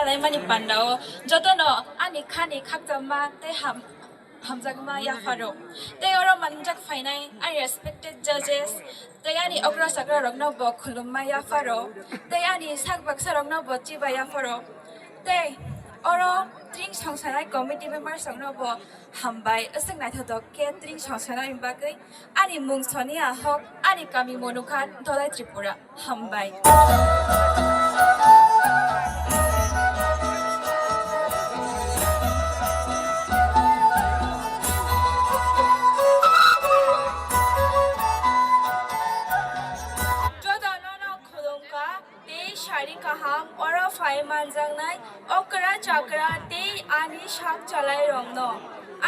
Palay mani pandao. Jotono ani khani khaktama te hamjagma yafaro. They oro manjak fainai and respected judges. They ani okra sakra rogno bo khulumma yafaro. They ani sakbak sarogno bo chiba yafaro. They oro drink songsanai committee member songno bo hambai asing nai thodok ke drink songsanai imbakai ani mungsoni ahok ani kami monukhan dolai tripura hambai. Shari kaham ora fai manjangnai okra chakra te ani shak chalai rongno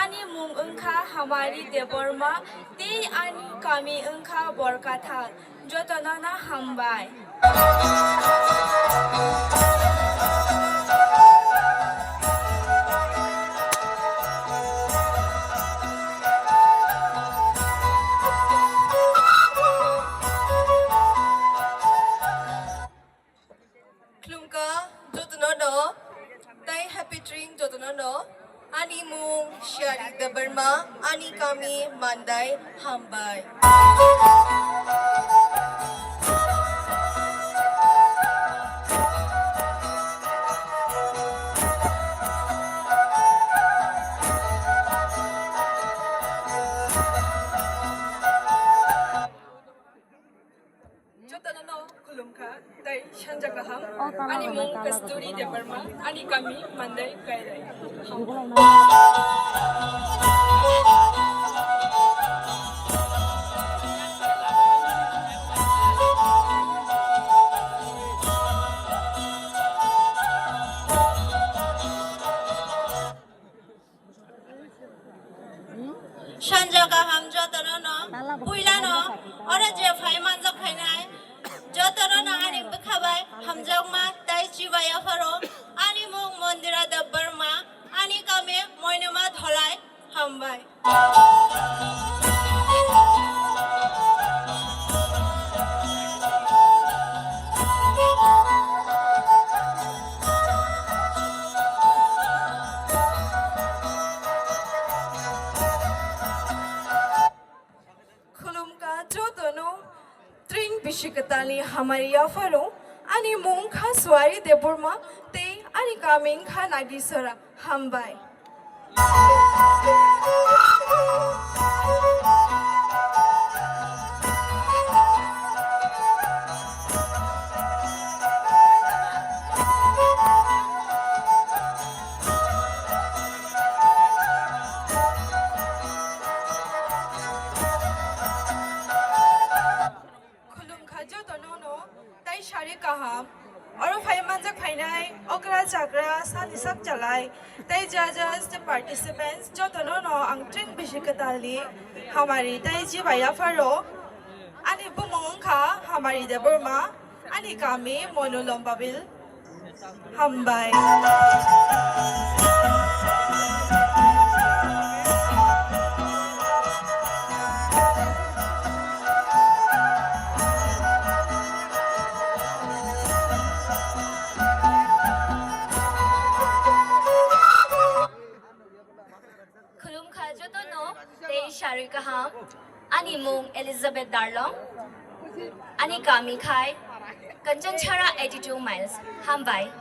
ani mung ungkha hamari deborma te ani kami ungkha borkatha jotonana hambai. Happy drink jotono ani mung shari the Burma ani kami mandai hambai. Jotono kulumka dai shanjakaham ani mung kasturi de Burma ani kami mandai kairai. Shanjakaham jotono puilano ora je fai manjak phainai jotono ani bkhabai hamjakma tai chibaya pharo ani mung mondira the Burma ani kami moinoma dholai hambai. Bishikatani Hamaria Faro, Ani Munka Swari de Burma, Te Ani Kaming Hanagisara, Hambai. Shari kaham, oro phai manjak phainai, okra chakra sani sak chalai, tai judges the participants jotono no ang drink bishikatali, hamari tai jibaya faro, ani bumung kha hamari de Burma, ani kami monulombabil, hambai. Shari kaham, ani mung Elizabeth Darlong, ani kami khai, Kanchanchara 82 miles, Hambai.